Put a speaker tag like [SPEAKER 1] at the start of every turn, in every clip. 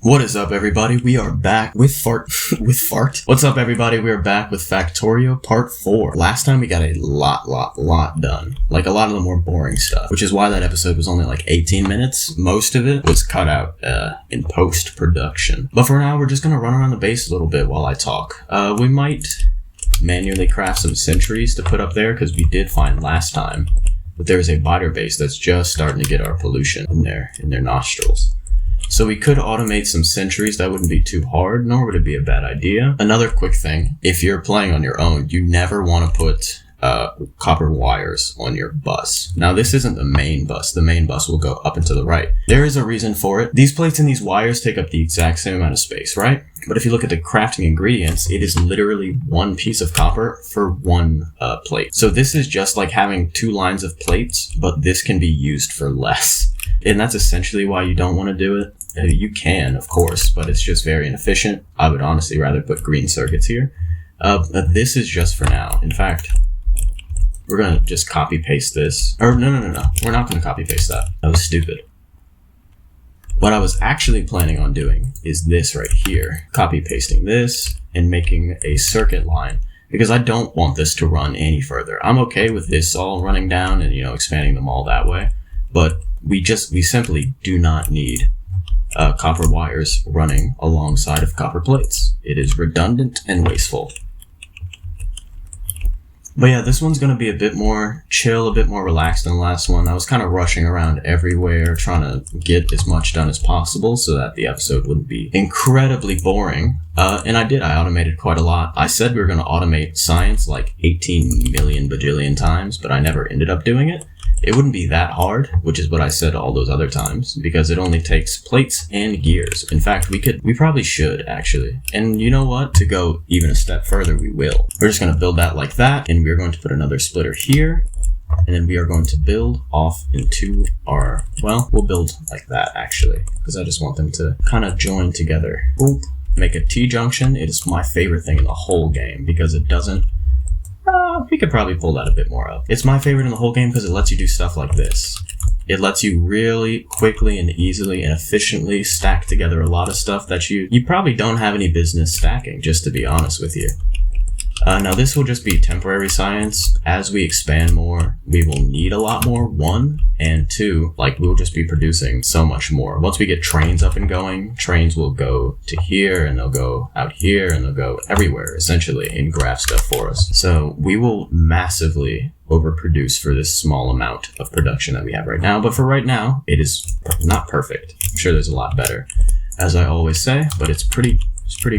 [SPEAKER 1] What is up, everybody? We are back with fart. What's up, everybody? We are back with Factorio Part 4. Last time we got a lot done. Like, a lot of the more boring stuff, which is why that episode was only like 18 minutes. Most of it was cut out in post-production. But for now, we're just gonna run around the base a little bit while I talk. We might manually craft some sentries to put up there, because we did find last time that there's a biter base that's just starting to get our pollution in their nostrils. So we could automate some sentries. That wouldn't be too hard, nor would it be a bad idea. Another quick thing, if you're playing on your own, you never want to put copper wires on your bus. Now, this isn't the main bus. The main bus will go up and to the right. There is a reason for it. These plates and these wires take up the exact same amount of space, right? But if you look at the crafting ingredients, it is literally one piece of copper for one plate. So this is just like having two lines of plates, but this can be used for less. And that's essentially why you don't want to do it. You can, of course, but it's just very inefficient. I would honestly rather put green circuits here. This is just for now. In fact, we're going to just copy paste this. Or no. We're not going to copy paste that. That was stupid. What I was actually planning on doing is this right here. Copy pasting this and making a circuit line, because I don't want this to run any further. I'm okay with this all running down and, expanding them all that way. But we simply do not need copper wires running alongside of copper plates. It is redundant and wasteful. But yeah, this one's going to be a bit more chill, a bit more relaxed than the last one. I was kind of rushing around everywhere, trying to get as much done as possible so that the episode wouldn't be incredibly boring. And I did. I automated quite a lot. I said we were going to automate science like 18 million bajillion times, but I never ended up doing it. It wouldn't be that hard, which is what I said all those other times, because it only takes plates and gears. In fact, we probably should, actually. And you know what? To go even a step further, we will. We're just going to build that like that, and we're going to put another splitter here, and then we are going to build off into our, we'll build like that, actually, because I just want them to kind of join together. Boop. Make a T-junction. It is my favorite thing in the whole game, because it doesn't. We could probably pull that a bit more up. It's my favorite in the whole game because it lets you do stuff like this. It lets you really quickly and easily and efficiently stack together a lot of stuff that you probably don't have any business stacking, just to be honest with you. Now, this will just be temporary science. As we expand more, we will need a lot more, 1, and 2, we'll just be producing so much more. Once we get trains up and going, trains will go to here, and they'll go out here, and they'll go everywhere, essentially, and grab stuff for us. So we will massively overproduce for this small amount of production that we have right now. But for right now, it is not perfect. I'm sure there's a lot better, as I always say, but it's pretty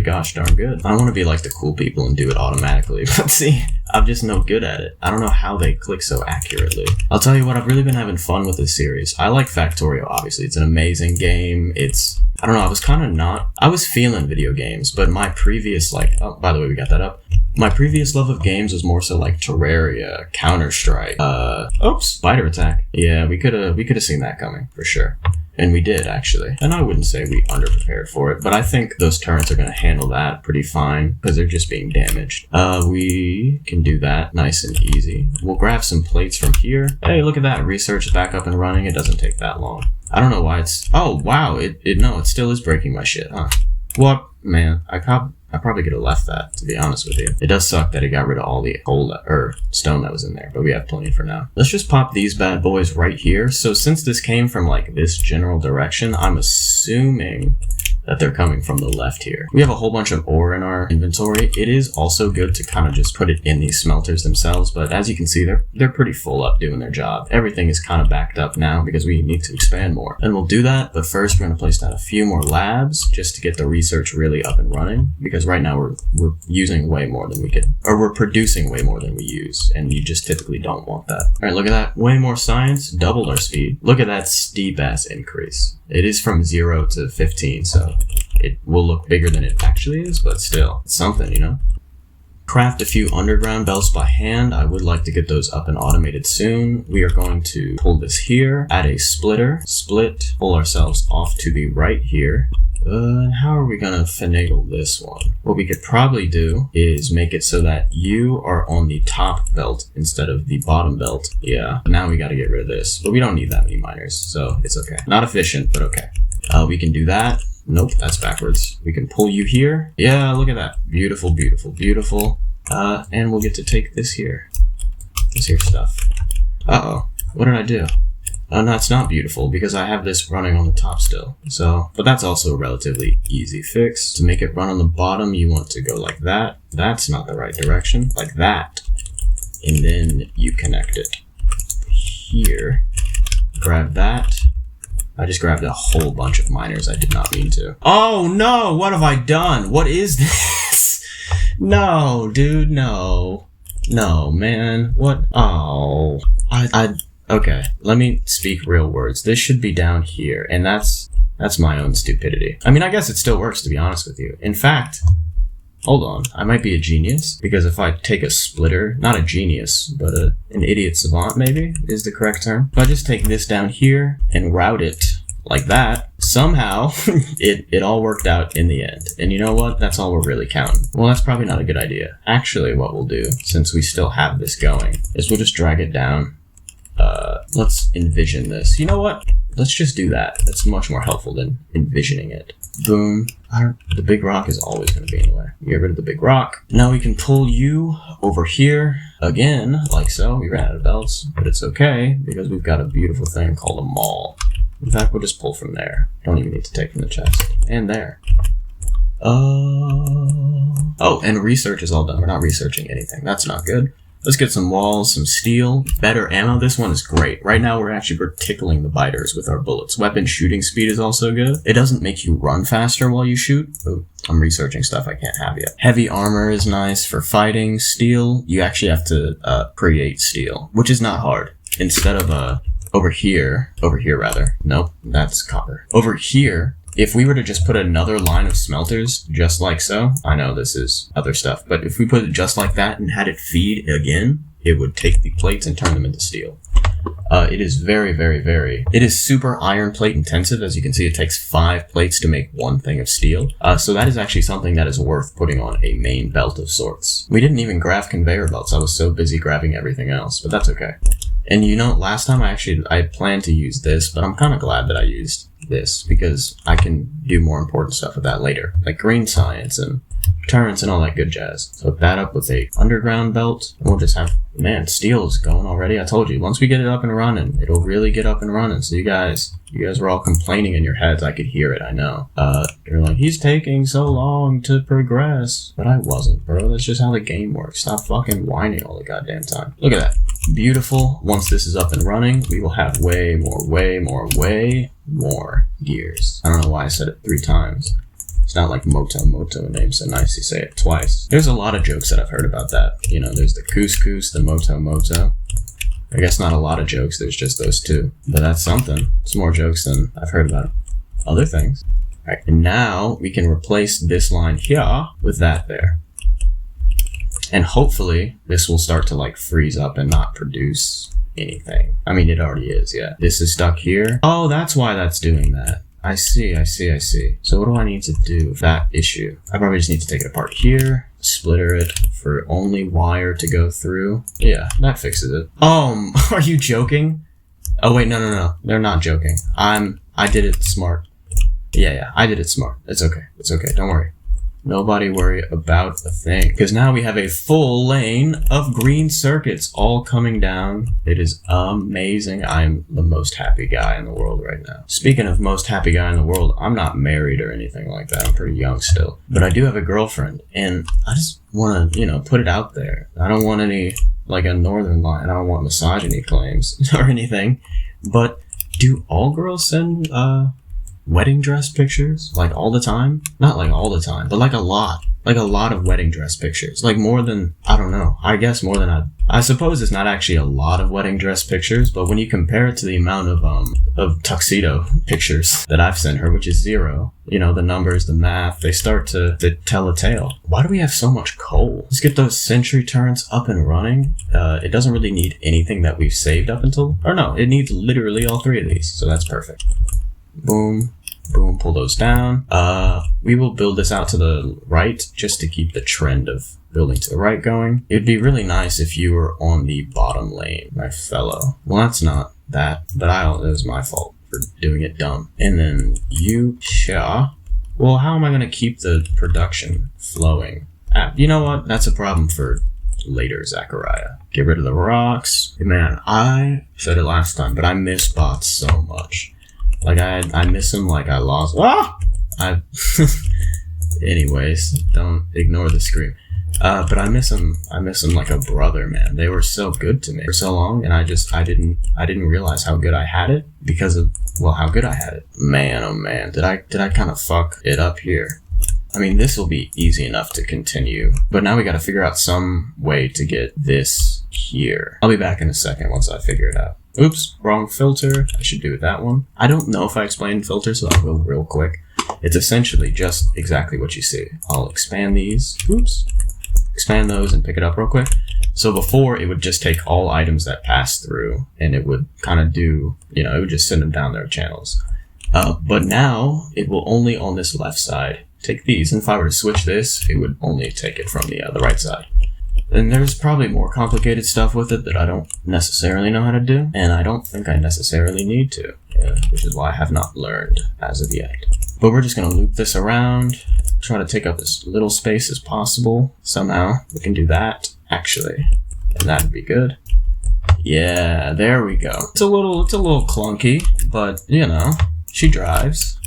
[SPEAKER 1] gosh darn good. I want to be like the cool people and do it automatically, but see, I'm just no good at it. I don't know how they click so accurately. I'll tell you what, I've really been having fun with this series. I like Factorio, obviously. It's an amazing game. I don't know, I was feeling video games, but my previous, oh, by the way, we got that up. My previous love of games was more so like Terraria, Counter-Strike, Spider Attack. Yeah, we could have seen that coming, for sure. And we did, actually. And I wouldn't say we underprepared for it, but I think those turrets are going to handle that pretty fine, because they're just being damaged. We can do that nice and easy. We'll grab some plates from here. Hey, look at that. Research is back up and running. It doesn't take that long. I don't know why it's... Oh, wow. It still is breaking my shit, huh? What? Man, I probably could have left that, to be honest with you. It does suck that it got rid of all the stone that was in there, but we have plenty for now. Let's just pop these bad boys right here. So since this came from this general direction, I'm assuming that they're coming from the left here. We have a whole bunch of ore in our inventory. It is also good to kind of just put it in these smelters themselves, but as you can see, they're pretty full up doing their job. Everything is kind of backed up now because we need to expand more. And we'll do that, but first we're going to place down a few more labs just to get the research really up and running, because right now we're using way more than we could, or we're producing way more than we use, and you just typically don't want that. All right, look at that. Way more science, doubled our speed. Look at that steep ass increase. It is from 0 to 15, so it will look bigger than it actually is, but still, it's something, Craft a few underground belts by hand. I would like to get those up and automated soon. We are going to pull this here, add a splitter, split, pull ourselves off to the right here. How are we gonna finagle this one? What we could probably do is make it so that you are on the top belt instead of the bottom belt. Yeah, now we gotta get rid of this, but we don't need that many miners, so it's okay. Not efficient, but okay. We can do that. Nope, that's backwards. We can pull you here. Yeah, look at that. Beautiful, beautiful, beautiful. And we'll get to take this here. This here stuff. Uh-oh. What did I do? Oh, no, it's not beautiful because I have this running on the top still. So, but that's also a relatively easy fix. To make it run on the bottom, you want to go like that. That's not the right direction. Like that. And then you connect it. Here. Grab that. I just grabbed a whole bunch of miners I did not mean to. Oh no! What have I done? What is this? No, dude, no. No, man. What? Oh. Okay, let me speak real words. This should be down here, and that's my own stupidity. I mean, I guess it still works, to be honest with you. In fact, hold on, I might be a genius, because if I take a splitter, not a genius, but an idiot savant, maybe, is the correct term. If I just take this down here and route it like that, somehow, it all worked out in the end. And you know what? That's all we're really counting. Well, that's probably not a good idea. Actually, what we'll do, since we still have this going, is we'll just drag it down. Let's envision this. You know what? Let's just do that. That's much more helpful than envisioning it. Boom. The big rock is always going to be in the way. Get rid of the big rock. Now we can pull you over here again, like so. We ran out of belts, but it's okay because we've got a beautiful thing called a maul. In fact, we'll just pull from there. Don't even need to take from the chest. And there. Oh, and research is all done. We're not researching anything. That's not good. Let's get some walls, some steel, better ammo. This one is great. Right now, we're tickling the biters with our bullets. Weapon shooting speed is also good. It doesn't make you run faster while you shoot. Oh, I'm researching stuff I can't have yet. Heavy armor is nice for fighting. Steel, you actually have to create steel, which is not hard. Instead of over here rather. Nope, that's copper. Over here, if we were to just put another line of smelters, just like so, I know this is other stuff, but if we put it just like that and had it feed again, it would take the plates and turn them into steel. It is it is super iron plate intensive. As you can see, it takes 5 plates to make 1 thing of steel. So that is actually something that is worth putting on a main belt of sorts. We didn't even grab conveyor belts. I was so busy grabbing everything else, but that's okay. And you know, last time I planned to use this, but I'm kind of glad that I used this because I can do more important stuff with that later, like green science and turrets and all that good jazz. So hook that up with a underground belt, and we'll just have, man, steel is going already. I told you, once we get it up and running, it'll really get up and running. So you guys were all complaining in your heads. I could hear it, I know. You're like, he's taking so long to progress. But I wasn't, bro. That's just how the game works. Stop fucking whining all the goddamn time. Look at that. Beautiful. Once this is up and running, we will have way more gears. I don't know why I said it 3 times. It's not like Moto name's so nice you say it twice. There's a lot of jokes that I've heard about that. You know, there's the couscous, the Moto. I guess not a lot of jokes, there's just those 2. But that's something. It's more jokes than I've heard about other things. Alright, and now we can replace this line here with that there. And hopefully this will start to like freeze up and not produce anything. I mean, it already is, yeah. This is stuck here. Oh, that's why that's doing that. I see. So what do I need to do with that issue? I probably just need to take it apart here, splitter it for only wire to go through. Yeah, that fixes it. Are you joking? Oh wait, no. They're not joking. I did it smart. Yeah, I did it smart. It's okay. Don't worry. Nobody worry about a thing. Because now we have a full lane of green circuits all coming down. It is amazing. I'm the most happy guy in the world right now. Speaking of most happy guy in the world, I'm not married or anything like that. I'm pretty young still. But I do have a girlfriend. And I just want to, put it out there. I don't want any, like a northern line. I don't want misogyny claims or anything. But do all girls send, wedding dress pictures, like all the time? Not like all the time, but like a lot of wedding dress pictures, like more than, I don't know, I guess more than I suppose it's not actually a lot of wedding dress pictures, but when you compare it to the amount of tuxedo pictures that I've sent her, which is 0, the numbers, the math, they start to tell a tale. Why do we have so much coal? Let's get those sentry turrets up and running. It doesn't really need anything that we've saved up until, or no, it needs literally all 3 of these, so that's perfect. Boom, pull those down. We will build this out to the right just to keep the trend of building to the right going. It'd be really nice if you were on the bottom lane, my fellow. Well, that's not that, but it was my fault for doing it dumb. And then you, Well, how am I going to keep the production flowing? You know what? That's a problem for later, Zachariah. Get rid of the rocks. Man, I said it last time, but I miss bots so much. Like, I miss them like I lost... Ah! Anyways, don't ignore the scream. But I miss them like a brother, man. They were so good to me for so long, and I didn't realize how good I had it because of, well, how good I had it. Man, oh man, did I kind of fuck it up here? I mean, this will be easy enough to continue, but now we gotta figure out some way to get this here. I'll be back in a second once I figure it out. Oops, wrong filter. I should do it that one. I don't know if I explained filters, so I'll go real quick. It's essentially just exactly what you see. I'll expand these. Oops. Expand those and pick it up real quick. So before, it would just take all items that pass through, and it would kind of do, it would just send them down their channels. But now, it will only on this left side take these. And if I were to switch this, it would only take it from the right side. And there's probably more complicated stuff with it that I don't necessarily know how to do, and I don't think I necessarily need to, which is why I have not learned as of yet. But we're just going to loop this around, try to take up as little space as possible. Somehow, we can do that, actually, and that'd be good. Yeah, there we go. It's a little clunky, but, she drives.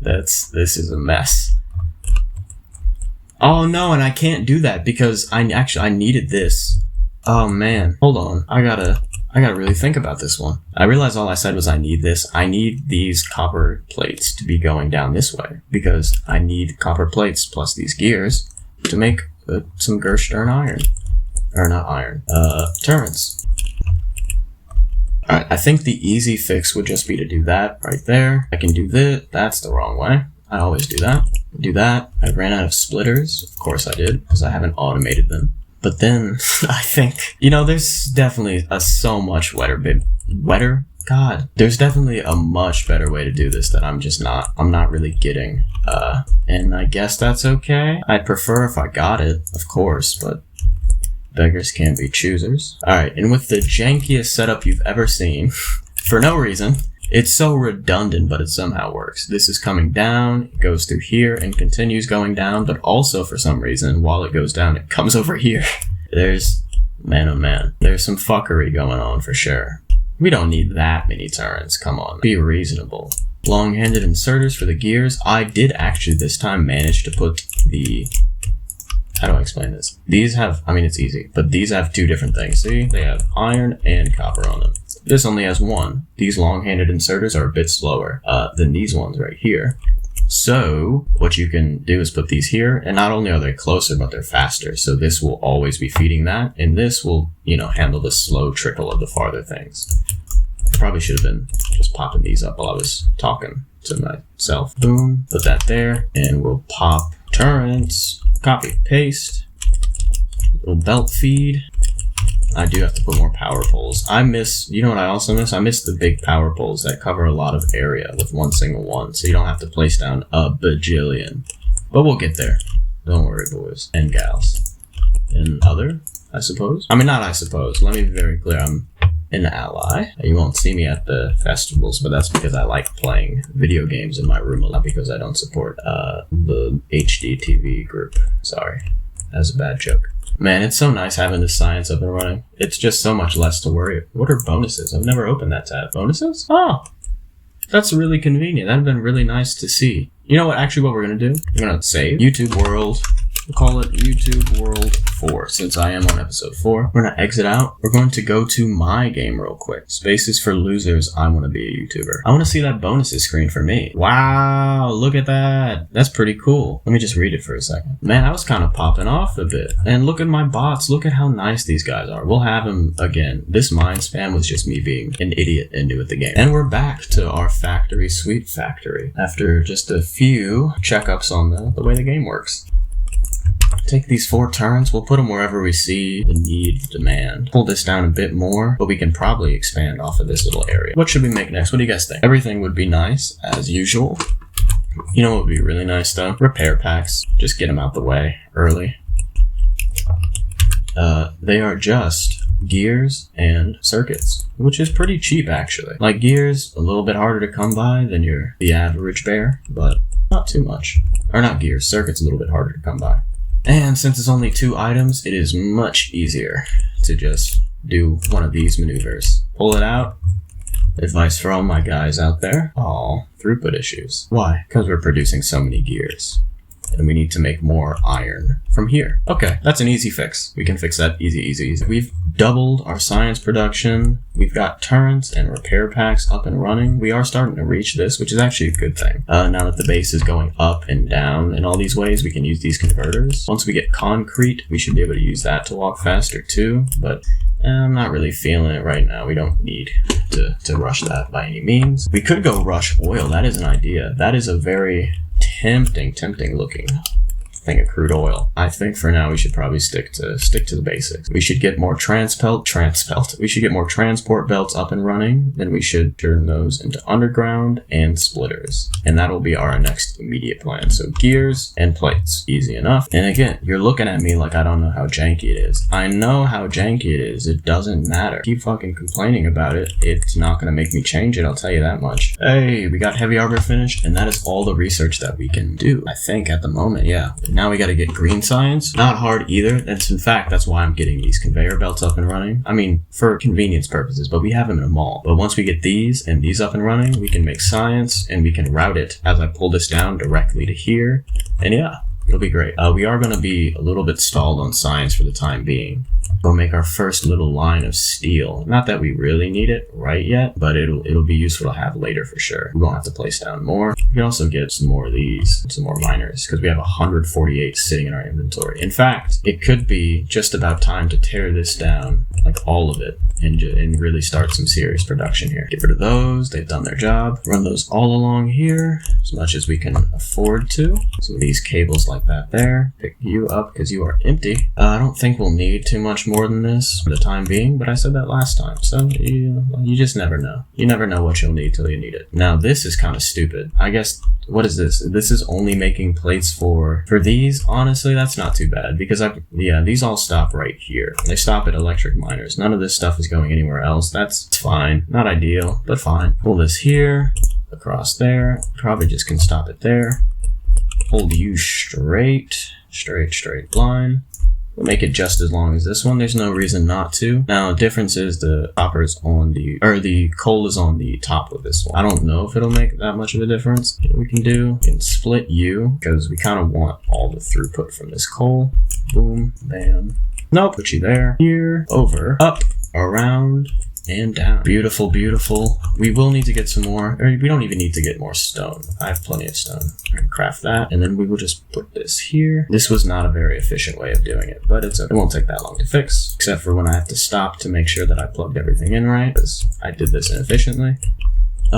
[SPEAKER 1] This is a mess. Oh no, and I can't do that because I needed this. Oh man, hold on. I gotta really think about this one. I realized all I said was I need this. I need these copper plates to be going down this way because I need copper plates plus these gears to make some Gerstern iron. Or not iron. Turrets. Alright, I think the easy fix would just be to do that right there. I can do this. That's the wrong way. I always do that. Do that. I ran out of splitters. Of course I did, because I haven't automated them. But then, I think, there's definitely so much wetter? God. There's definitely a much better way to do this that I'm not really getting. And I guess that's okay. I'd prefer if I got it, of course, but beggars can't be choosers. Alright, and with the jankiest setup you've ever seen, for no reason, it's so redundant, but it somehow works. This is coming down, it goes through here, and continues going down, but also for some reason, while it goes down, it comes over here. Man oh man, there's some fuckery going on for sure. We don't need that many turrets, come on, be reasonable. Long-handed inserters for the gears. I did actually this time manage to put the... How do I explain this? These have, it's easy, but these have two different things. See, they have iron and copper on them. This only has one. These long-handed inserters are a bit slower than these ones right here. So what you can do is put these here, and not only are they closer, but they're faster. So this will always be feeding that, and this will, handle the slow trickle of the farther things. I probably should have been just popping these up while I was talking to myself. Boom, put that there, and we'll pop turrets. Copy, paste, little belt feed. I do have to put more power poles. I miss, what I also miss? I miss the big power poles that cover a lot of area with one single one, so you don't have to place down a bajillion. But we'll get there. Don't worry, boys and gals. And other, I suppose? Not I suppose. Let me be very clear. I'm an ally. You won't see me at the festivals, but that's because I like playing video games in my room a lot because I don't support the HD TV group. Sorry. That's a bad joke. Man, it's so nice having this science up and running. It's just so much less to worry. What are bonuses? I've never opened that tab. Bonuses? Oh, that's really convenient. That'd have been really nice to see. You know what? Actually, what we're going to do, we're going to save YouTube World. We'll call it YouTube World 4, since I am on episode 4. We're going to exit out. We're going to go to my game real quick. Spaces for losers. I want to be a YouTuber. I want to see that bonuses screen for me. Wow, look at that. That's pretty cool. Let me just read it for a second. Man, I was kind of popping off a bit. And look at my bots. Look at how nice these guys are. We'll have them again. This mind spam was just me being an idiot and new at the game. And we're back to our factory, sweet factory, after just a few checkups on the way the game works. Take these 4 turns, we'll put them wherever we see the need, demand. Pull this down a bit more, but we can probably expand off of this little area. What should we make next? What do you guys think? Everything would be nice, as usual. You know what would be really nice though? Repair packs. Just get them out the way early. They are just gears and circuits, which is pretty cheap actually. Like gears, a little bit harder to come by than the average bear, but not too much. Or not gears, circuit's a little bit harder to come by. And since it's only 2 items, it is much easier to just do one of these maneuvers. Pull it out. Advice for all my guys out there. Oh, throughput issues. Why? Because we're producing so many gears. And we need to make more iron from here. Okay, that's an easy fix. We can fix that easy. We've doubled our science production. We've got turrets and repair packs up and running. We are starting to reach this, which is actually a good thing. Now that the base is going up and down in all these ways, we can use these converters. Once we get concrete, we should be able to use that to walk faster too, but I'm not really feeling it right now. We don't need to rush that by any means. We could go rush oil. That is an idea. That is a very tempting looking thing of crude oil. I think for now we should probably stick to the basics. We should get more we should get more transport belts up and running. Then we should turn those into underground and splitters. And that'll be our next immediate plan. So gears and plates. Easy enough. And again, you're looking at me like I don't know how janky it is. I know how janky it is. It doesn't matter. Keep fucking complaining about it. It's not going to make me change it, I'll tell you that much. Hey, we got heavy arbor finished, and that is all the research that we can do. I think at the moment, yeah. Now we got to get green science. Not hard either. That's why I'm getting these conveyor belts up and running. I mean, for convenience purposes, but we have them in a mall. But once we get these and these up and running, we can make science and we can route it as I pull this down directly to here. And yeah, it'll be great. We are going to be a little bit stalled on science for the time being. We'll make our first little line of steel. Not that we really need it right yet, but it'll be useful to have later for sure. We're gonna have to place down more. We can also get some more of these, some more miners, because we have 148 sitting in our inventory. In fact, it could be just about time to tear this down, like all of it, and really start some serious production here. Get rid of those. They've done their job. Run those all along here as much as we can afford to. Some of these cables like that there. Pick you up because you are empty. I don't think we'll need too much more than this for the time being, but I said that last time, so you just never know. You never know what you'll need till you need it. Now this is kind of stupid. I guess, what is this? This is only making plates for these. Honestly, that's not too bad because these all stop right here. They stop at electric miners. None of this stuff is going anywhere else. That's fine. Not ideal, but fine. Pull this here, across there. Probably just can stop it there. Hold you straight line. We'll make it just as long as this one. There's no reason not to. Now, the difference is the the coal is on the top of this one. I don't know if it'll make that much of a difference. What we can split you, because we kind of want all the throughput from this coal. Boom, bam. Nope, put you there, here, over, up, around, and down. Beautiful. We will need to get some more, or we don't even need to get more stone. I have plenty of stone. I can craft that, and then we will just put this here. This was not a very efficient way of doing it, but it won't take that long to fix, except for when I have to stop to make sure that I plugged everything in right, because I did this inefficiently.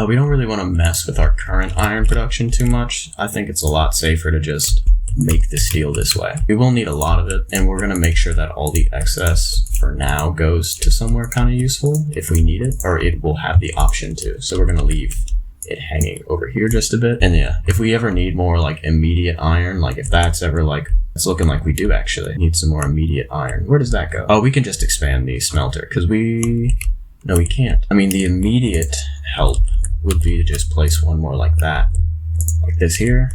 [SPEAKER 1] We don't really want to mess with our current iron production too much. I think it's a lot safer to just make the steel this way. We will need a lot of it, and we're going to make sure that all the excess for now goes to somewhere kind of useful if we need it, or it will have the option to. So we're going to leave it hanging over here just a bit. And yeah, if we ever need more like immediate iron, like if that's ever like, it's looking like we do actually need some more immediate iron. Where does that go? Oh, we can just expand the smelter because no, we can't. I mean, the immediate help would be to just place one more like that, like this here.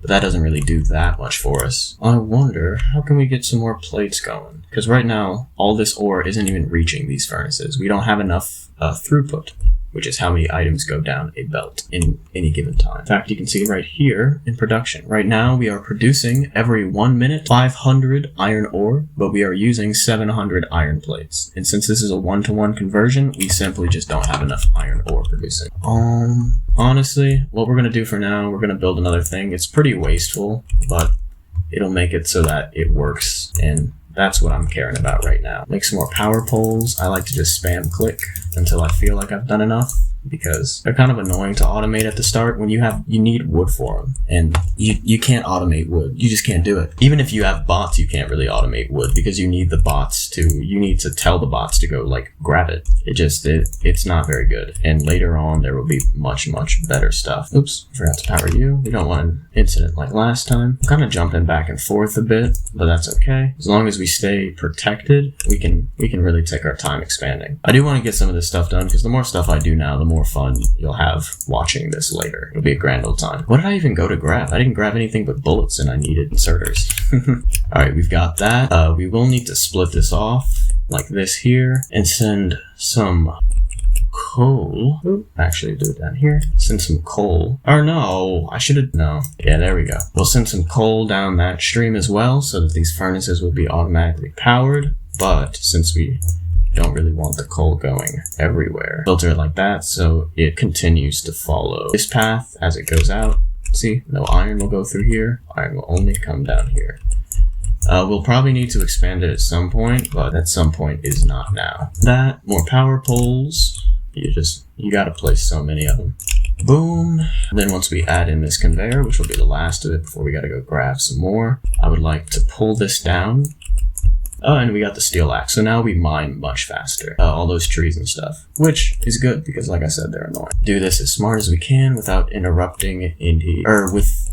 [SPEAKER 1] But that doesn't really do that much for us. I wonder, how can we get some more plates going? Because right now, all this ore isn't even reaching these furnaces. We don't have enough throughput, which is how many items go down a belt in any given time. In fact, you can see right here in production. Right now, we are producing every 1 minute 500 iron ore, but we are using 700 iron plates. And since this is a 1-to-1 conversion, we simply just don't have enough iron ore producing. Honestly, what we're going to do for now, we're going to build another thing. It's pretty wasteful, but it'll make it so that it works, and that's what I'm caring about right now. Make some more power poles. I like to just spam click until I feel like I've done enough, because they're kind of annoying to automate at the start when you need wood for them, and you can't automate wood. You just can't do it. Even if you have bots, you can't really automate wood because you need to tell the bots to go like grab it. It's not very good. And later on there will be much better stuff. Oops, I forgot to power you. We don't want an incident like last time. I'm kind of jumping back and forth a bit, but that's okay. As long as we stay protected, we can really take our time expanding. I do want to get some of this stuff done because the more stuff I do now, the more fun you'll have watching this later. It'll be a grand old time. What did I even go to grab? I didn't grab anything but bullets, and I needed inserters. Alright, we've got that. We will need to split this off like this here and send some coal. Ooh, actually do it down here. Send some coal. Or no, I should have, no. Yeah, there we go. We'll send some coal down that stream as well so that these furnaces will be automatically powered. But since we don't really want the coal going everywhere, filter it like that so it continues to follow this path as it goes out. See, no iron will go through here. Iron will only come down here. We'll probably need to expand it at some point, but at some point is not now. That, more power poles. You gotta place so many of them. Boom. And then once we add in this conveyor, which will be the last of it before we gotta go grab some more, I would like to pull this down. Oh, and we got the steel axe. So now we mine much faster. All those trees and stuff, which is good because, like I said, they're annoying. Do this as smart as we can without interrupting with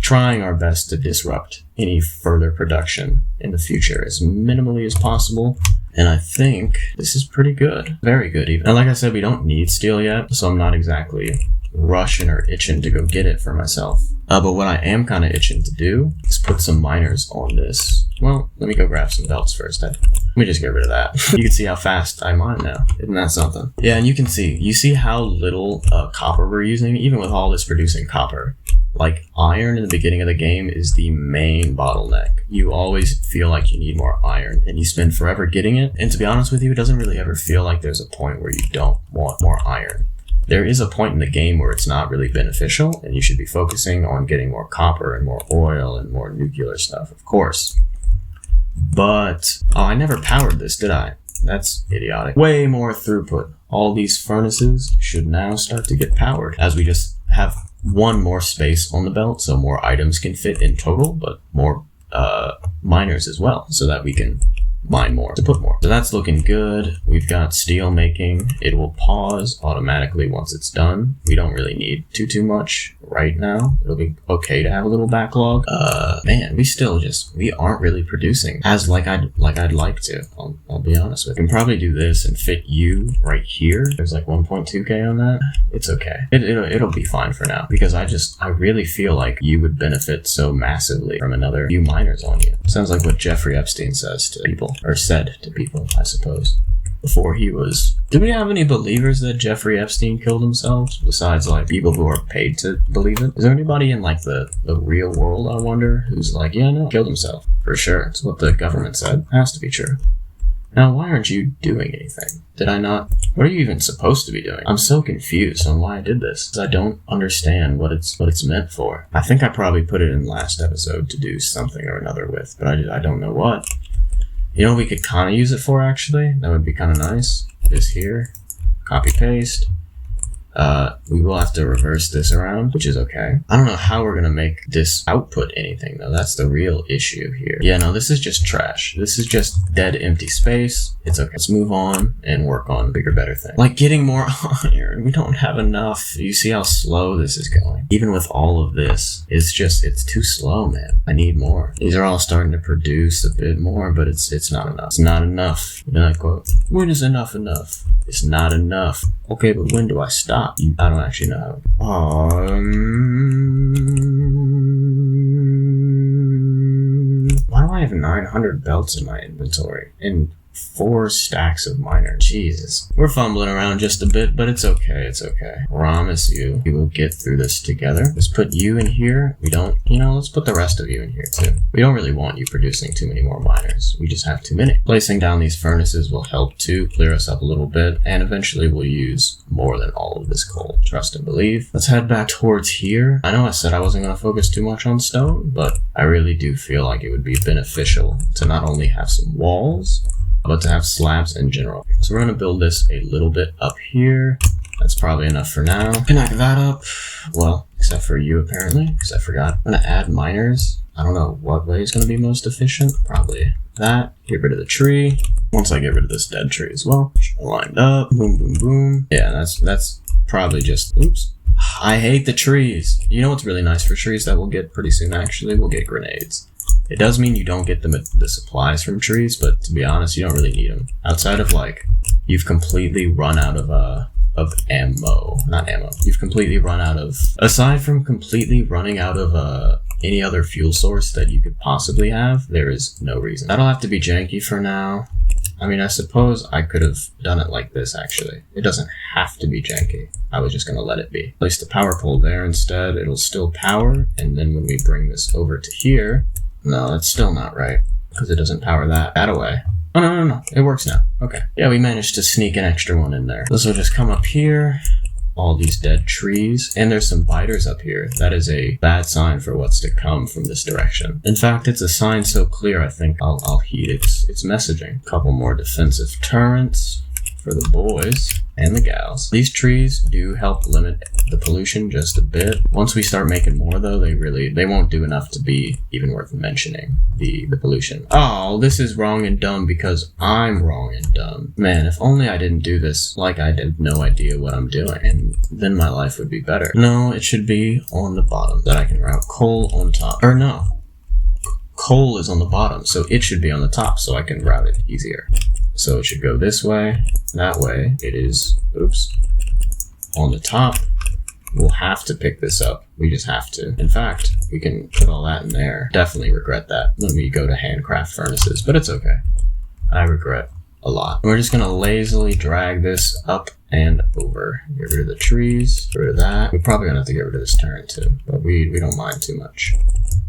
[SPEAKER 1] trying our best to disrupt any further production in the future as minimally as possible. And I think this is pretty good. Very good even. And like I said, we don't need steel yet, so I'm not exactly rushing or itching to go get it for myself. But what I am kind of itching to do is put some miners on this. Well, let me go grab some belts first. Let me just get rid of that. You can see how fast I mine now. Isn't that something? Yeah, and you see how little copper we're using, even with all this producing copper. Like, iron in the beginning of the game is the main bottleneck. You always feel like you need more iron, and you spend forever getting it. And to be honest with you, it doesn't really ever feel like there's a point where you don't want more iron. There is a point in the game where it's not really beneficial, and you should be focusing on getting more copper and more oil and more nuclear stuff, of course. But, oh, I never powered this, did I? That's idiotic. Way more throughput. All these furnaces should now start to get powered, as we just have one more space on the belt, so more items can fit in total, but more miners as well, so that we can mine more to put more. So that's looking good. We've got steel making. It will pause automatically once it's done. We don't really need too much right now. It'll be okay to have a little backlog. Man, we aren't really producing as like I'd like to. I'll be honest with you. I can probably do this and fit you right here. There's like 1.2k on that. It's okay. It'll be fine for now because I really feel like you would benefit so massively from another few miners on you. Sounds like what Jeffrey Epstein says to people, or said to people, I suppose. Before he was... Do we have any believers that Jeffrey Epstein killed himself? Besides, like, people who are paid to believe it? Is there anybody in, like, the real world, I wonder, who's like, yeah, no, killed himself? For sure. It's what the government said. Has to be true. Now, why aren't you doing anything? Did I not? What are you even supposed to be doing? I'm so confused on why I did this. I don't understand what it's meant for. I think I probably put it in last episode to do something or another with, but I don't know what. You know what we could kind of use it for, actually? That would be kind of nice. This here. Copy paste. We will have to reverse this around, which is okay. I don't know how we're going to make this output anything, though. That's the real issue here. Yeah, no, this is just trash. This is just dead, empty space. It's okay. Let's move on and work on bigger, better things. Like getting more iron. We don't have enough. You see how slow this is going? Even with all of this, it's too slow, man. I need more. These are all starting to produce a bit more, but it's not enough. It's not enough. You know that quote? When is enough enough? It's not enough. Okay, but when do I stop? I don't actually know how. Why do I have 900 belts in my inventory? And 4 stacks of miners. Jesus. We're fumbling around just a bit, but it's okay. It's okay. Promise you, we will get through this together. Let's put you in here. Let's put the rest of you in here too. We don't really want you producing too many more miners. We just have too many. Placing down these furnaces will help to clear us up a little bit, and eventually we'll use more than all of this coal. Trust and believe. Let's head back towards here. I know I said I wasn't going to focus too much on stone, but I really do feel like it would be beneficial to not only have some walls, but to have slabs in general. So we're going to build this a little bit up here. That's probably enough for now. Connect that up. Well, except for you apparently, because I forgot. I'm going to add miners. I don't know what way is going to be most efficient. Probably that. Get rid of the tree. Once I get rid of this dead tree as well. Lined up. Boom, boom, boom. Yeah, that's probably just... Oops. I hate the trees. You know what's really nice for trees that we'll get pretty soon, actually? We'll get grenades. It does mean you don't get the supplies from trees, but to be honest, you don't really need them. Outside of, like, you've completely run out of of ammo. Not ammo. You've completely run out of... Aside from completely running out of any other fuel source that you could possibly have, there is no reason. That'll have to be janky for now. I mean, I suppose I could have done it like this, actually. It doesn't have to be janky. I was just going to let it be. Place the power pole there instead. It'll still power, and then when we bring this over to here... No, that's still not right, because it doesn't power that away. Oh, no. It works now. Okay. Yeah, we managed to sneak an extra one in there. This will just come up here. All these dead trees, and there's some biters up here. That is a bad sign for what's to come from this direction. In fact, it's a sign so clear I think I'll heed its messaging. Couple more defensive turrets for the boys and the gals. These trees do help limit the pollution just a bit. Once we start making more though, they won't do enough to be even worth mentioning, the pollution. Oh, this is wrong and dumb because I'm wrong and dumb. Man, if only I didn't do this like I had no idea what I'm doing, and then my life would be better. No, it should be on the bottom, that I can route coal on top. Or no, coal is on the bottom, so it should be on the top so I can route it easier. So it should go this way, that way. It is, oops, on the top. We'll have to pick this up. We just have to. In fact, we can put all that in there. Definitely regret that. Let me go to handcraft furnaces, but it's okay. I regret a lot. We're just gonna lazily drag this up and over. Get rid of the trees, get rid of that. We're probably gonna have to get rid of this turret too, but we don't mind too much.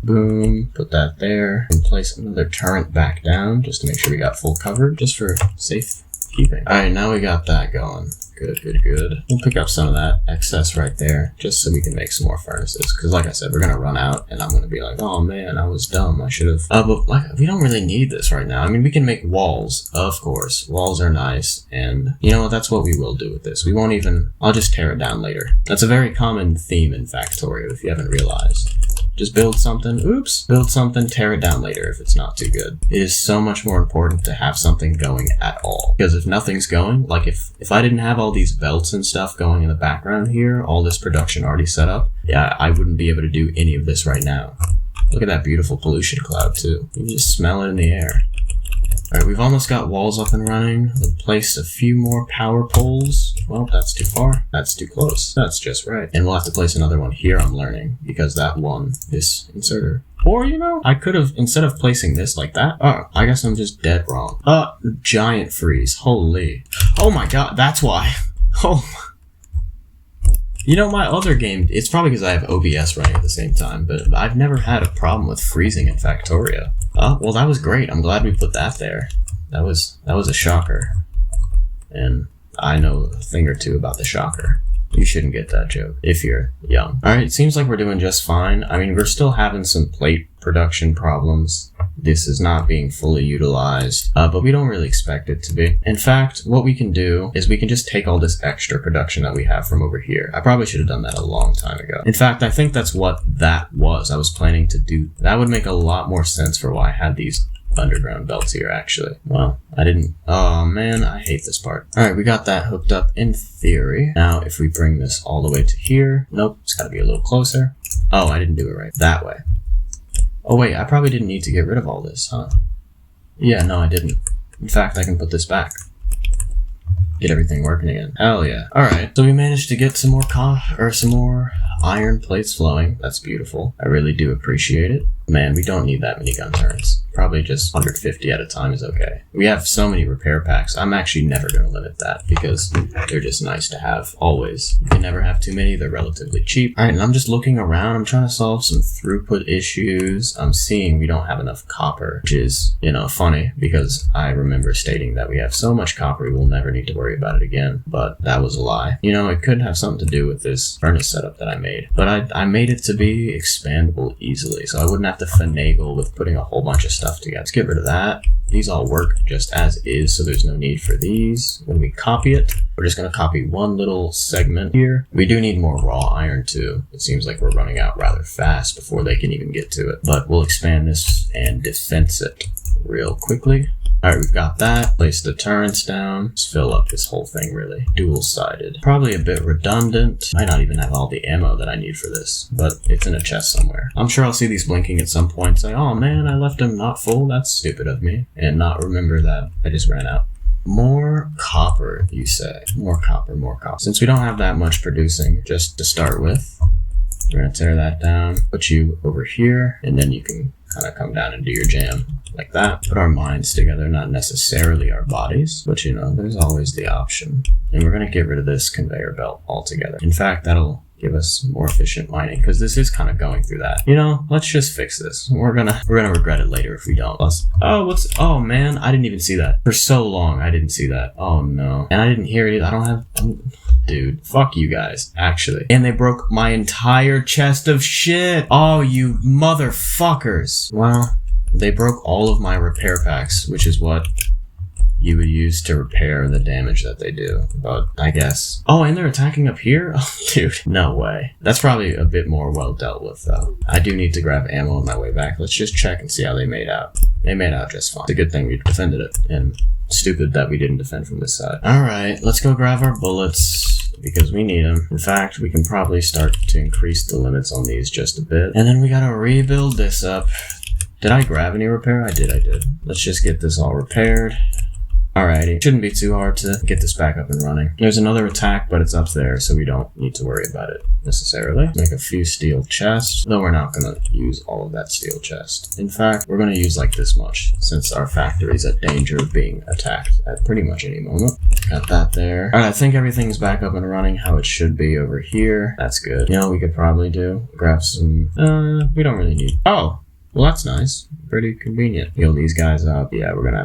[SPEAKER 1] Boom, put that there, and place another turret back down just to make sure we got full coverage, just for safe keeping. Alright, now we got that going. Good. We'll pick up some of that excess right there, just so we can make some more furnaces. Because like I said, we're going to run out, and I'm going to be like, oh man, I was dumb. I should have... but like, we don't really need this right now. I mean, we can make walls, of course. Walls are nice, and you know what? That's what we will do with this. We won't even... I'll just tear it down later. That's a very common theme in Factorio, if you haven't realized. Just build something, tear it down later if it's not too good. It is so much more important to have something going at all. Because if nothing's going, like if I didn't have all these belts and stuff going in the background here, all this production already set up, yeah, I wouldn't be able to do any of this right now. Look at that beautiful pollution cloud too. You can just smell it in the air. Alright, we've almost got walls up and running. We'll place a few more power poles. Well, that's too far. That's too close. That's just right. And we'll have to place another one here, I'm learning, because that one, this inserter. Or, you know, I could have, instead of placing this like that, I guess I'm just dead wrong. Giant freeze. Holy. Oh my god, that's why. Oh. You know, my other game, it's probably because I have OBS running at the same time, but I've never had a problem with freezing in Factorio. Well, that was great. I'm glad we put that there. That was a shocker. And I know a thing or two about the shocker. You shouldn't get that joke if you're young. Alright, it seems like we're doing just fine. I mean, we're still having some plate production problems. This is not being fully utilized, but we don't really expect it to be. In fact, what we can do is we can just take all this extra production that we have from over here. I probably should have done that a long time ago. In fact, I think that's what that was. I was planning to do. That would make a lot more sense for why I had these underground belts here, actually. Well, I didn't. Oh man, I hate this part. Alright, we got that hooked up in theory. Now, if we bring this all the way to here. Nope, it's gotta be a little closer. Oh, I didn't do it right. That way. Oh wait, I probably didn't need to get rid of all this, huh? Yeah, no, I didn't. In fact, I can put this back. Get everything working again. Hell yeah. Alright, so we managed to get some more iron plates flowing. That's beautiful. I really do appreciate it. Man, we don't need that many gun turns. Probably just 150 at a time is okay. We have so many repair packs. I'm actually never going to limit that because they're just nice to have always. You can never have too many. They're relatively cheap. Alright, and I'm just looking around. I'm trying to solve some throughput issues. I'm seeing we don't have enough copper, which is, you know, funny because I remember stating that we have so much copper we'll never need to worry about it again. But that was a lie. You know, it could have something to do with this furnace setup that I made. But I made it to be expandable easily, so I wouldn't have to finagle with putting a whole bunch of stuff together. Let's get rid of that. These all work just as is, so there's no need for these. When we copy it, we're just going to copy one little segment here. We do need more raw iron too. It seems like we're running out rather fast before they can even get to it. But we'll expand this and defense it real quickly. Alright, we've got that. Place the turrets down. Let's fill up this whole thing, really. Dual-sided. Probably a bit redundant. Might not even have all the ammo that I need for this, but it's in a chest somewhere. I'm sure I'll see these blinking at some point, say, oh man, I left them not full. That's stupid of me. And not remember that I just ran out. More copper, you say. More copper. Since we don't have that much producing just to start with, we're going to tear that down, put you over here, and then you can kind of come down and do your jam like that. Put our minds together, not necessarily our bodies, but you know, there's always the option. And we're going to get rid of this conveyor belt altogether. In fact, that'll give us more efficient mining, because this is kind of going through that. You know, let's just fix this. We're gonna regret it later if we don't. Plus, oh man, I didn't even see that. For so long, I didn't see that. Oh no. And I didn't hear it either. Dude, fuck you guys, actually. And they broke my entire chest of shit. Oh, you motherfuckers. Well, they broke all of my repair packs, which is what you would use to repair the damage that they do, but I guess. Oh, and they're attacking up here? Oh, dude, no way. That's probably a bit more well dealt with, though. I do need to grab ammo on my way back. Let's just check and see how they made out. They made out just fine. It's a good thing we defended it, and stupid that we didn't defend from this side. Alright, let's go grab our bullets, because we need them. In fact, we can probably start to increase the limits on these just a bit. And then we gotta rebuild this up. Did I grab any repair? I did. Let's just get this all repaired. Alrighty, shouldn't be too hard to get this back up and running. There's another attack, but it's up there, so we don't need to worry about it necessarily. Make a few steel chests, though we're not going to use all of that steel chest. In fact, we're going to use like this much, since our factory's at danger of being attacked at pretty much any moment. Got that there. Alright, I think everything's back up and running how it should be over here. That's good. You know what we could probably do? Grab some, we don't really need, well, that's nice. Pretty convenient. Heal these guys up. Yeah, we're gonna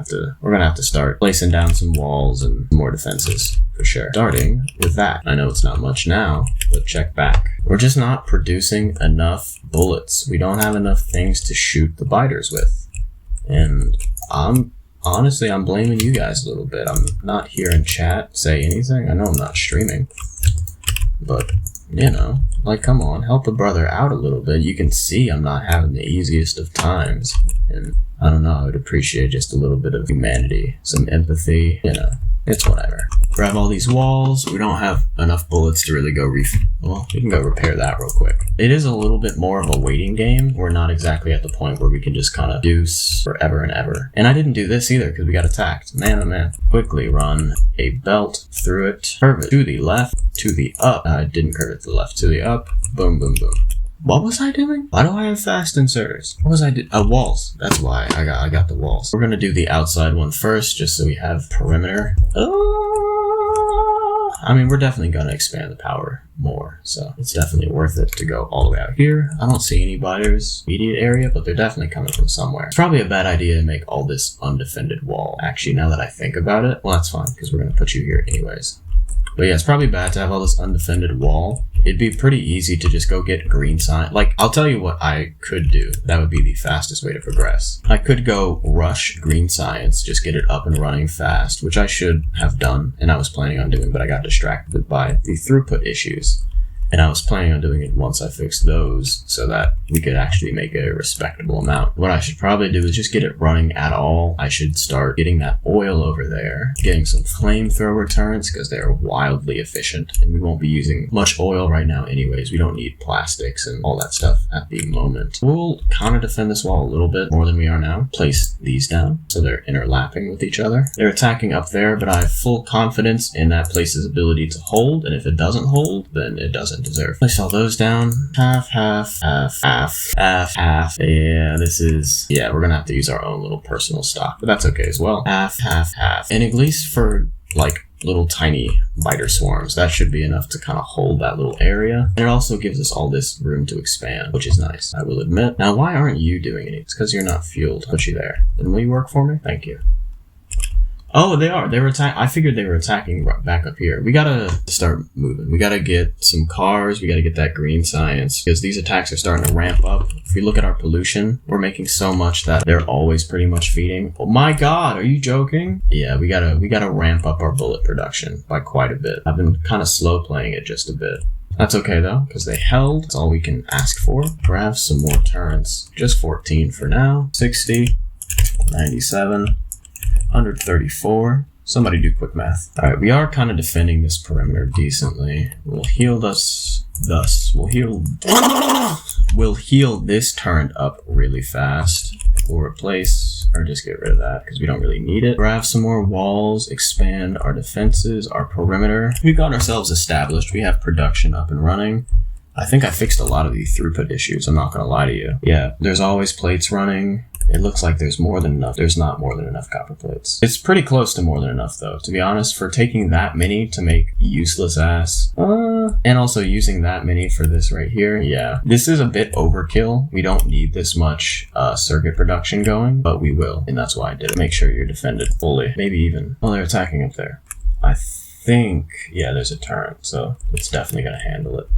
[SPEAKER 1] have to start placing down some walls and more defenses for sure. Starting with that. I know it's not much now, but check back. We're just not producing enough bullets. We don't have enough things to shoot the biters with. And I'm blaming you guys a little bit. I'm not here in chat say anything. I know I'm not streaming, but you know, like, come on, help a brother out a little bit. You can see I'm not having the easiest of times, and I don't know, I would appreciate just a little bit of humanity, some empathy, you know, it's whatever. Grab all these walls. We don't have enough bullets to really go well, we can go repair that real quick. It is a little bit more of a waiting game. We're not exactly at the point where we can just kind of deuce forever and ever. And I didn't do this either because we got attacked. Man, oh man. Quickly run a belt through it. Curve it to the left, to the up. I didn't curve it to the left, to the up. Boom, boom, boom. What was I doing? Why do I have fast inserters? What was I doing? Walls. That's why I got the walls. We're gonna do the outside one first, just so we have perimeter. I mean, we're definitely gonna expand the power more, so it's definitely worth it to go all the way out here. I don't see any biters immediate area, but they're definitely coming from somewhere. It's probably a bad idea to make all this undefended wall. Actually, now that I think about it, well, that's fine, because we're gonna put you here anyways. But yeah, it's probably bad to have all this undefended wall. It'd be pretty easy to just go get green sign. Like, I'll tell you what I could do. That would be the fastest way to progress. I could go rush green science, just get it up and running fast, which I should have done, and I was planning on doing, but I got distracted by the throughput issues. And I was planning on doing it once I fixed those so that we could actually make a respectable amount. What I should probably do is just get it running at all. I should start getting that oil over there, getting some flamethrower turrets because they're wildly efficient and we won't be using much oil right now anyways. We don't need plastics and all that stuff at the moment. We'll kind of defend this wall a little bit more than we are now. Place these down so they're interlapping with each other. They're attacking up there, but I have full confidence in that place's ability to hold, and if it doesn't hold, then it doesn't deserve. Place all those down. Half. Yeah, we're gonna have to use our own little personal stock, but that's okay as well. Half. And at least for like little tiny biter swarms, that should be enough to kind of hold that little area. And it also gives us all this room to expand, which is nice, I will admit. Now, why aren't you doing any? It's because you're not fueled. Put you there. Then will you work for me? Thank you. Oh, they are. They were attacking. I figured they were attacking back up here. We gotta start moving. We gotta get some cars. We gotta get that green science because these attacks are starting to ramp up. If we look at our pollution, we're making so much that they're always pretty much feeding. Oh my God, are you joking? Yeah, we gotta ramp up our bullet production by quite a bit. I've been kind of slow playing it just a bit. That's okay though, because they held. That's all we can ask for. Perhaps some more turrets. Just 14 for now. 60, 97. 134. Somebody do quick math. Alright, we are kind of defending this perimeter decently. We'll heal thus. We'll heal this turret up really fast. We'll replace, or just get rid of that because we don't really need it. Grab some more walls, expand our defenses, our perimeter. We've got ourselves established. We have production up and running. I think I fixed a lot of the throughput issues, I'm not going to lie to you. Yeah, there's always plates running. It looks like there's more than enough. There's not more than enough copper plates. It's pretty close to more than enough, though. To be honest, for taking that many to make useless ass, and also using that many for this right here, yeah. This is a bit overkill. We don't need this much circuit production going, but we will, and that's why I did it. Make sure you're defended fully. Maybe even, oh, they're attacking up there. I think, yeah, there's a turret, so it's definitely going to handle it.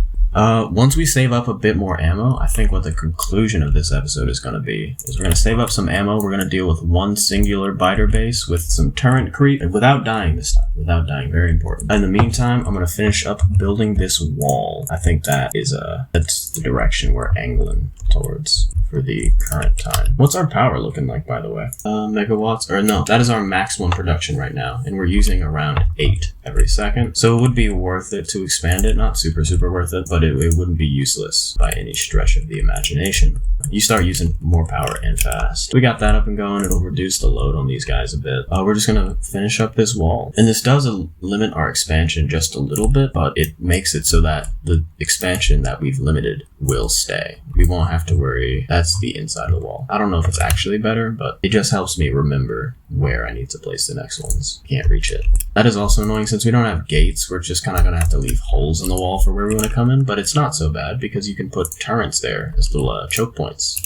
[SPEAKER 1] Once we save up a bit more ammo, I think what the conclusion of this episode is going to be is we're going to save up some ammo. We're going to deal with one singular biter base with some turret creep without dying this time. Without dying, very important. In the meantime, I'm going to finish up building this wall. I think that is that's the direction we're angling towards for the current time. What's our power looking like, by the way? Megawatts, or no, that is our maximum production right now, and we're using around 8 every second. So it would be worth it to expand it. Not super worth it, but it wouldn't be useless by any stretch of the imagination. You start using more power and fast. We got that up and going. It'll reduce the load on these guys a bit. We're just going to finish up this wall. And this does limit our expansion just a little bit, but it makes it so that the expansion that we've limited will stay. We won't have to worry. That's the inside of the wall. I don't know if it's actually better, but it just helps me remember where I need to place the next ones. Can't reach it. That is also annoying since we don't have gates. We're just kind of going to have to leave holes in the wall for where we want to come in, but it's not so bad because you can put turrets there as little choke points.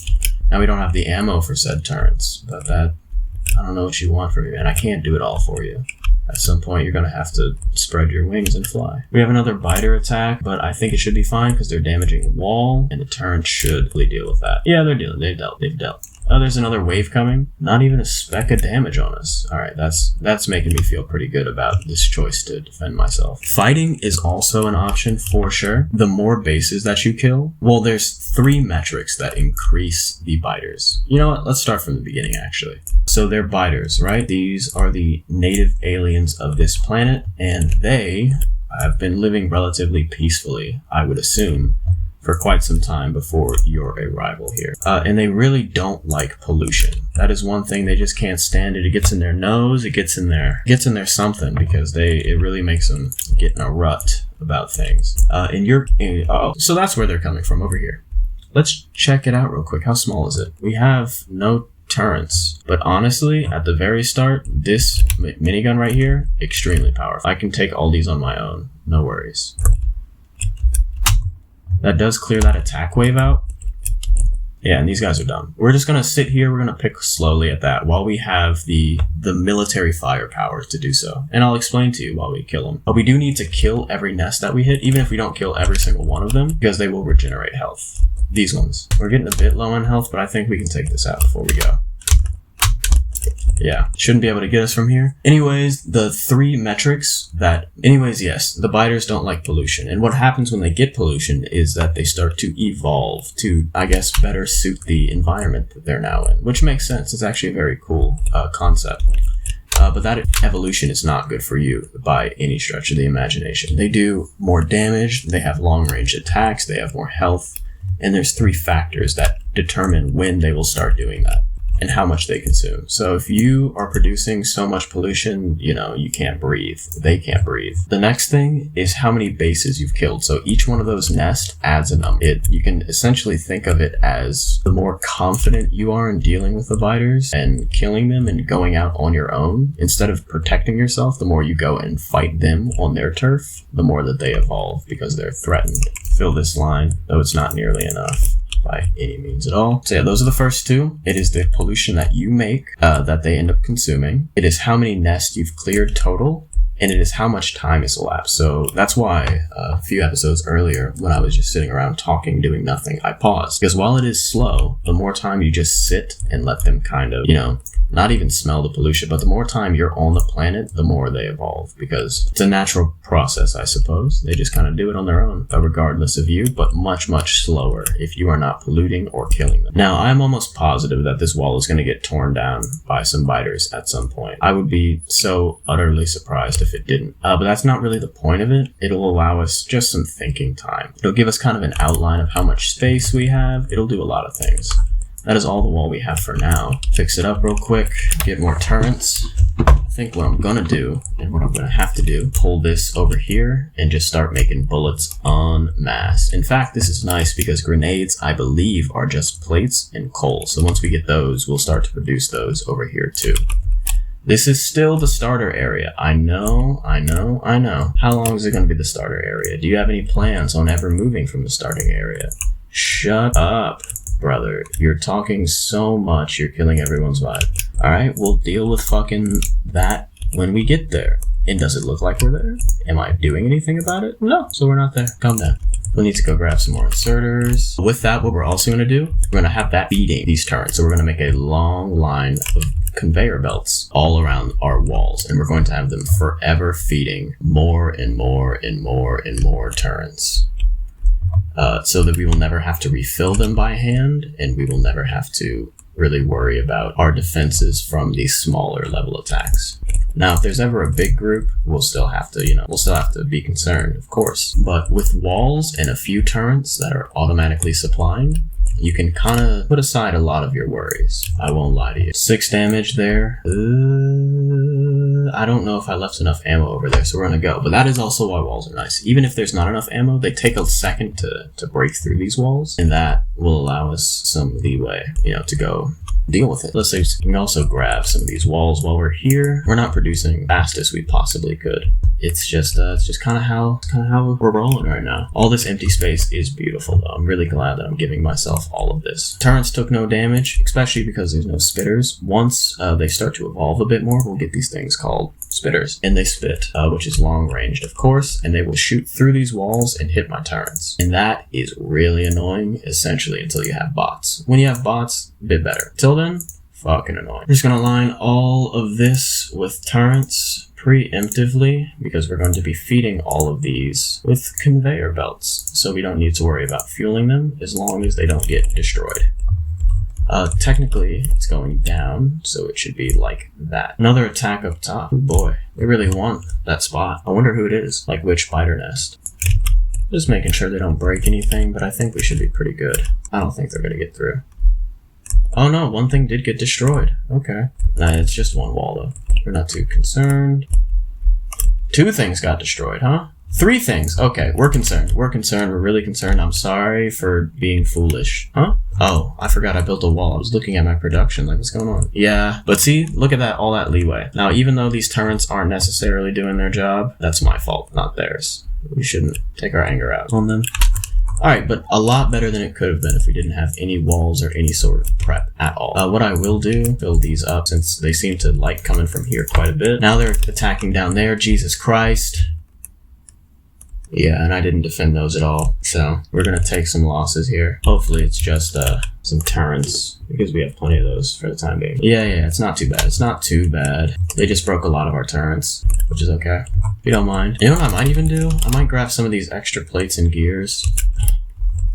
[SPEAKER 1] Now we don't have the ammo for said turrets, but that, I don't know what you want from me, man. I can't do it all for you. At some point, you're going to have to spread your wings and fly. We have another biter attack, but I think it should be fine because they're damaging the wall, and the turret should really deal with that. Yeah, they're dealing. They've dealt. Oh, there's another wave coming. Not even a speck of damage on us. All right, that's making me feel pretty good about this choice to defend myself. Fighting is also an option for sure. The more bases that you kill, well, there's 3 metrics that increase the biters. You know what? Let's start from the beginning, actually. So they're biters, right? These are the native aliens of this planet, and they have been living relatively peacefully, I would assume, for quite some time before your arrival here. And they really don't like pollution. That is one thing they just can't stand it. It gets in their nose, it gets in their something because it really makes them get in a rut about things. So that's where they're coming from over here. Let's check it out real quick. How small is it? We have no turrets, but honestly, at the very start, this minigun right here, extremely powerful. I can take all these on my own, no worries. That does clear that attack wave out. Yeah, and these guys are done. We're just gonna sit here, we're gonna pick slowly at that while we have the military firepower to do so. And I'll explain to you while we kill them. But we do need to kill every nest that we hit, even if we don't kill every single one of them, because they will regenerate health. These ones. We're getting a bit low on health, but I think we can take this out before we go. Yeah, shouldn't be able to get us from here. Anyways, yes, the biters don't like pollution. And what happens when they get pollution is that they start to evolve to, I guess, better suit the environment that they're now in, which makes sense. It's actually a very cool concept. But that evolution is not good for you by any stretch of the imagination. They do more damage, they have long-range attacks, they have more health, and there's 3 factors that determine when they will start doing that and how much they consume. So if you are producing so much pollution, you can't breathe. They can't breathe. The next thing is how many bases you've killed. So each one of those nests adds a number. You can essentially think of it as the more confident you are in dealing with the biters and killing them and going out on your own, instead of protecting yourself, the more you go and fight them on their turf, the more that they evolve because they're threatened. Fill this line, though it's not nearly enough by any means at all. So yeah, those are the first 2. It is the pollution that you make that they end up consuming. It is how many nests you've cleared total, and it is how much time has elapsed. So that's why a few episodes earlier, when I was just sitting around talking, doing nothing, I paused. Because while it is slow, the more time you just sit and let them kind of, not even smell the pollution, but the more time you're on the planet, the more they evolve, because it's a natural process, I suppose. They just kind of do it on their own, regardless of you, but much, much slower if you are not polluting or killing them. Now, I'm almost positive that this wall is going to get torn down by some biters at some point. I would be so utterly surprised if it didn't. But that's not really the point of it. It'll allow us just some thinking time. It'll give us kind of an outline of how much space we have. It'll do a lot of things. that is all the wall we have for now. Fix it up real quick, get more turrets. I think what I'm gonna do, and what I'm gonna have to do, pull this over here and just start making bullets en masse. In fact, this is nice because grenades, I believe, are just plates and coal. So once we get those, we'll start to produce those over here too. This is still the starter area. I know. How long is it gonna be the starter area? Do you have any plans on ever moving from the starting area? Shut up, brother. You're talking so much, you're killing everyone's vibe. Alright, we'll deal with fucking that when we get there. And does it look like we're there? Am I doing anything about it? No, so we're not there. Calm down. We'll need to go grab some more inserters. With that, what we're also going to do, we're going to have that feeding these turrets. So we're going to make a long line of conveyor belts all around our walls. And we're going to have them forever feeding more and more and more and more turrets. So that we will never have to refill them by hand, and we will never have to really worry about our defenses from these smaller level attacks. Now, if there's ever a big group, we'll still have to be concerned, of course. But with walls and a few turrets that are automatically supplying, you can kind of put aside a lot of your worries. I won't lie to you. 6 damage there. I don't know if I left enough ammo over there, so we're gonna go. But that is also why walls are nice. Even if there's not enough ammo, they take a second to break through these walls, and that will allow us some leeway, to go deal with it. Let's say we can also grab some of these walls while we're here. We're not producing fast as we possibly could. It's just kind of how we're rolling right now. All this empty space is beautiful though. I'm really glad that I'm giving myself all of this. Turrets took no damage, especially because there's no spitters. Once they start to evolve a bit more, we'll get these things called spitters, and they spit, which is long ranged, of course, and they will shoot through these walls and hit my turrets. And that is really annoying, essentially, until you have bots. When you have bots, a bit better. Till then, fucking annoying. We're just gonna line all of this with turrets preemptively, because we're going to be feeding all of these with conveyor belts, so we don't need to worry about fueling them as long as they don't get destroyed. Technically, it's going down, so it should be like that. Another attack up top. Oh boy, they really want that spot. I wonder who it is, like which spider nest. Just making sure they don't break anything, but I think we should be pretty good. I don't think they're gonna get through. Oh no, one thing did get destroyed. Okay. Nah, it's just one wall though. We're not too concerned. 2 things got destroyed, huh? 3 things. Okay, we're concerned. We're really concerned. I'm sorry for being foolish. Huh? Oh, I forgot I built a wall. I was looking at my production, like, what's going on? Yeah, but see, look at that, all that leeway. Now, even though these turrets aren't necessarily doing their job, that's my fault, not theirs. We shouldn't take our anger out on them. Alright, but a lot better than it could have been if we didn't have any walls or any sort of prep at all. What I will do, build these up, since they seem to like coming from here quite a bit. Now they're attacking down there, Jesus Christ. Yeah, and I didn't defend those at all, so we're gonna take some losses here. Hopefully it's just some turrets, because we have plenty of those for the time being. Yeah, it's not too bad. It's not too bad. They just broke a lot of our turrets, which is okay. We don't mind. You know what I might even do? I might grab some of these extra plates and gears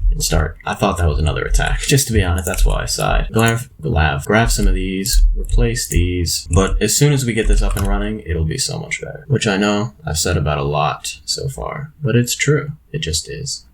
[SPEAKER 1] and start. I thought that was another attack. Just to be honest, that's why I sighed. Grab some of these, replace these, but as soon as we get this up and running, it'll be so much better. Which I know I've said about a lot so far, but it's true. It just is.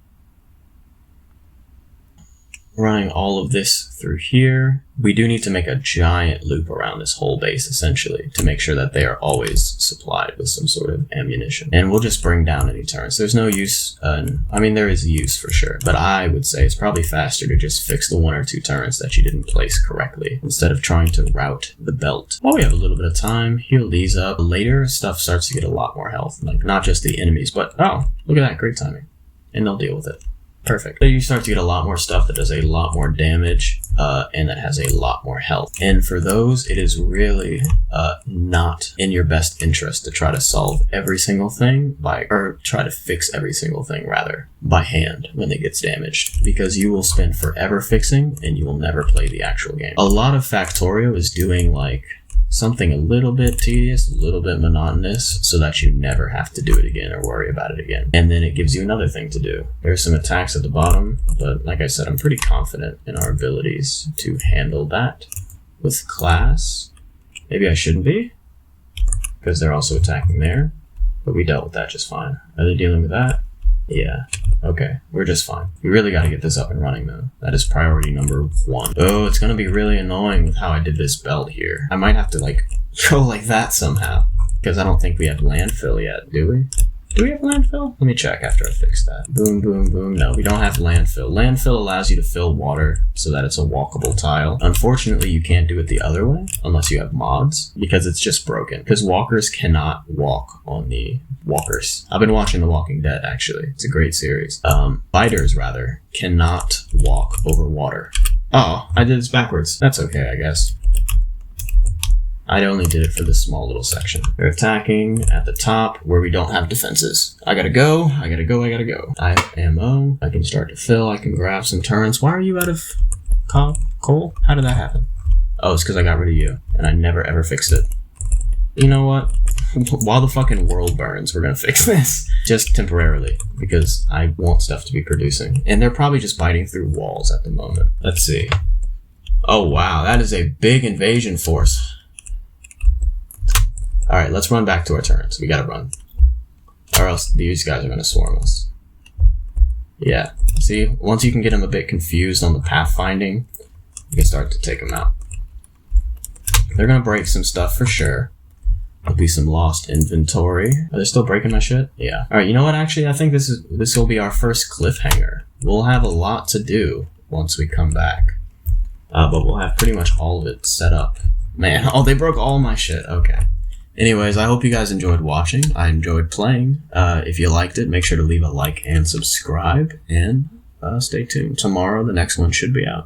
[SPEAKER 1] Running all of this through here. We do need to make a giant loop around this whole base, essentially, to make sure that they are always supplied with some sort of ammunition. And we'll just bring down any turrets. There's no use, I mean, there is a use for sure, but I would say it's probably faster to just fix the 1 or 2 turrets that you didn't place correctly, instead of trying to route the belt. While we have a little bit of time, heal these up. Later, stuff starts to get a lot more health, like not just the enemies, but, oh, look at that, great timing. And they'll deal with it. Perfect. So you start to get a lot more stuff that does a lot more damage, and that has a lot more health. And for those, it is really not in your best interest to try to solve every single thing or try to fix every single thing, rather, by hand when it gets damaged. Because you will spend forever fixing, and you will never play the actual game. A lot of Factorio is doing, like, something a little bit tedious, a little bit monotonous, so that you never have to do it again or worry about it again. And then it gives you another thing to do. There's some attacks at the bottom, but like I said, I'm pretty confident in our abilities to handle that with class. Maybe I shouldn't be, because they're also attacking there, but we dealt with that just fine. Are they dealing with that? Yeah. Okay, we're just fine. We really gotta get this up and running though. That is priority number 1. Oh, it's gonna be really annoying with how I did this belt here. I might have to like go like that somehow. Because I don't think we have landfill yet, do we? Do we have landfill? Let me check after I fix that. Boom, boom, boom. No, we don't have landfill. Landfill allows you to fill water so that it's a walkable tile. Unfortunately, you can't do it the other way unless you have mods because it's just broken. Because walkers cannot walk on the walkers. I've been watching The Walking Dead, actually. It's a great series. Biters, rather, cannot walk over water. Oh, I did this backwards. That's okay, I guess. I only did it for this small little section. They're attacking at the top where we don't have defenses. I gotta go. I have ammo. I can start to fill. I can grab some turrets. Why are you out of coal? How did that happen? Oh, it's because I got rid of you and I never ever fixed it. You know what? While the fucking world burns, we're gonna fix this. Just temporarily, because I want stuff to be producing. And they're probably just biting through walls at the moment. Let's see. Oh wow, that is a big invasion force. Alright, let's run back to our turrets. We gotta run. Or else these guys are gonna swarm us. Yeah. See, once you can get them a bit confused on the pathfinding, you can start to take them out. They're gonna break some stuff for sure. There'll be some lost inventory. Are they still breaking my shit? Yeah. Alright, you know what? Actually, I think this will be our first cliffhanger. We'll have a lot to do once we come back. But we'll have pretty much all of it set up. Man, oh, they broke all my shit. Okay. Anyways, I hope you guys enjoyed watching. I enjoyed playing. If you liked it, make sure to leave a like and subscribe. And stay tuned. Tomorrow, the next one should be out.